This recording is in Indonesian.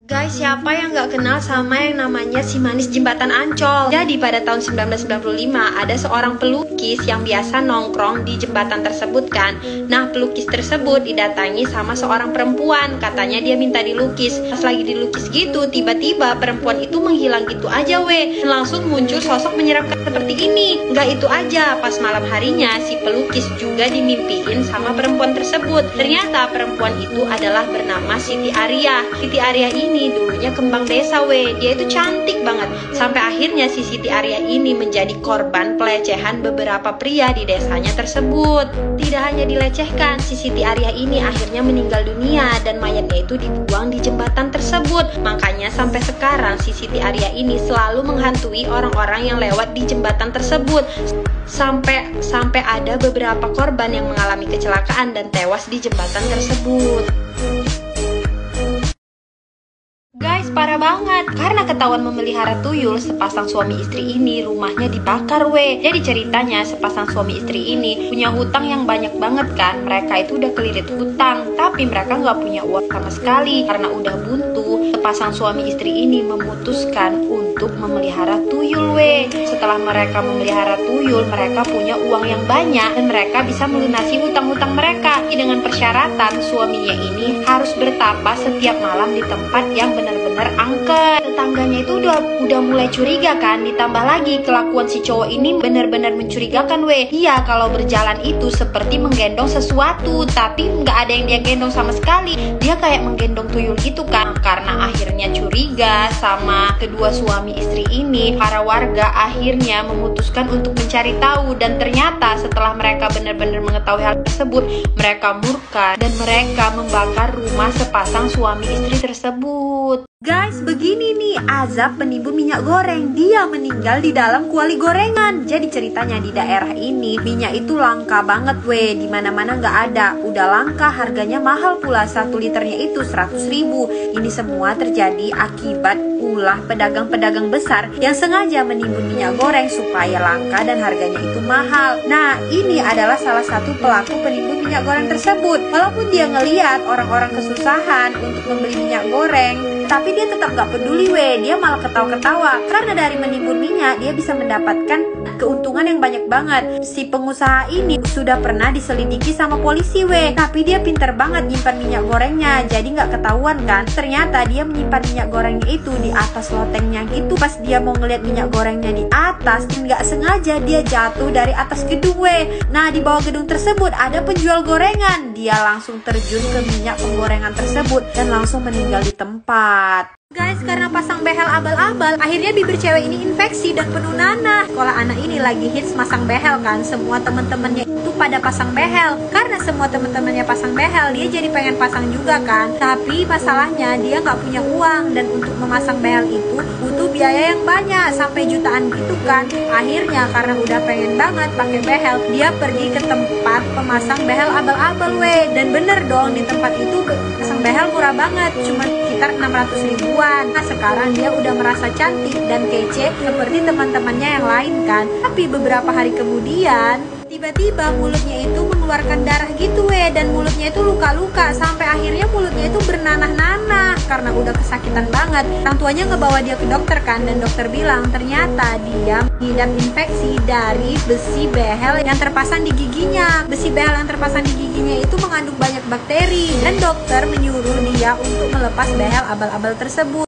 Guys, siapa yang nggak kenal sama yang namanya si manis jembatan Ancol? Jadi pada tahun 1995 ada seorang pelukis yang biasa nongkrong di jembatan tersebut kan. Nah, pelukis tersebut didatangi sama seorang perempuan. Katanya dia minta dilukis. Pas lagi dilukis gitu, tiba-tiba perempuan itu menghilang gitu aja Dan langsung muncul sosok menyeramkan seperti ini. Nggak itu aja, pas malam harinya si pelukis juga dimimpiin sama perempuan tersebut. Ternyata perempuan itu adalah bernama Siti Arya. Siti Arya ini dulunya kembang desa dia itu cantik banget. Sampai akhirnya si Siti Arya ini menjadi korban pelecehan beberapa pria di desanya tersebut. Tidak hanya dilecehkan, si Siti Arya ini akhirnya meninggal dunia dan mayatnya itu dibuang di jembatan tersebut. Makanya sampai sekarang si Siti Arya ini selalu menghantui orang-orang yang lewat di jembatan tersebut. Sampai ada beberapa korban yang mengalami kecelakaan dan tewas di jembatan tersebut. Guys, parah banget. Karena ketahuan memelihara tuyul, sepasang suami istri ini rumahnya dibakar Jadi ceritanya sepasang suami istri ini punya hutang yang banyak banget kan. Mereka itu udah kelilit hutang, tapi mereka nggak punya uang sama sekali. Karena udah buntu, sepasang suami istri ini memutuskan untuk memelihara tuyul Setelah mereka memelihara tuyul, mereka punya uang yang banyak dan mereka bisa melunasi hutang-hutang mereka. Dengan persyaratan suaminya ini harus bertapa setiap malam di tempat yang benar-benar angker. Tetangganya itu udah mulai curiga kan. Ditambah lagi kelakuan si cowok ini benar-benar mencurigakan Iya, kalau berjalan itu seperti menggendong sesuatu, tapi nggak ada yang dia gendong sama sekali. Dia kayak menggendong tuyul gitu kan. Karena akhirnya curiga sama kedua suami istri ini, para warga akhirnya memutuskan untuk mencari tahu. Dan ternyata setelah mereka benar-benar mengetahui hal tersebut, mereka murka dan mereka membakar rumah sepasang suami istri tersebut. Guys, begini nih azab penimbun minyak goreng. Dia meninggal di dalam kuali gorengan. Jadi ceritanya di daerah ini minyak itu langka banget dimana-mana nggak ada. Udah langka, harganya mahal pula. 1 liternya itu 100.000. Ini semua terjadi akibat ulah pedagang-pedagang besar yang sengaja menimbun minyak goreng supaya langka dan harganya itu mahal. Nah, ini adalah salah satu pelaku penimbun minyak goreng tersebut. Walaupun dia ngeliat orang-orang kesusahan untuk membeli minyak goreng, tapi dia tetap gak peduli dia malah ketawa-ketawa. Karena dari menimbun minyak dia bisa mendapatkan keuntungan yang banyak banget. Si pengusaha ini sudah pernah diselidiki sama polisi tapi dia pinter banget nyimpan minyak gorengnya, jadi gak ketahuan kan. Ternyata dia menyimpan minyak gorengnya itu di atas lotengnya gitu. Pas dia mau ngeliat minyak gorengnya di atas, gak sengaja dia jatuh dari atas gedung Nah, di bawah gedung tersebut ada penjual gorengan. Dia langsung terjun ke minyak penggorengan tersebut dan langsung meninggal di tempat. Guys, karena pasang behel abal-abal, akhirnya bibir cewek ini infeksi dan penuh nanah. Kalau anak ini lagi hits masang behel kan, semua temen-temennya itu pada pasang behel. Karena semua temen-temennya pasang behel, dia jadi pengen pasang juga kan. Tapi masalahnya dia nggak punya uang, dan untuk memasang behel itu butuh biaya yang banyak, sampai jutaan gitu kan. Akhirnya karena udah pengen banget pakai behel, dia pergi ke tempat pemasang behel abal-abal dan bener dong, di tempat itu pasang behel murah banget, cuma sekitar 600.000. Nah, sekarang dia udah merasa cantik dan kece seperti teman-temannya yang lain kan. Tapi beberapa hari kemudian tiba-tiba mulutnya itu mengeluarkan darah gitu dan mulutnya itu luka-luka, sampai akhirnya mulutnya itu bernanah-nanah karena udah kesakitan banget. Orang tuanya ngebawa dia ke dokter kan, dan dokter bilang ternyata dia mengidap infeksi dari besi behel yang terpasang di giginya. Besi behel yang terpasang di giginya itu mengandung banyak bakteri, dan dokter menyuruh dia untuk melepas behel abal-abal tersebut.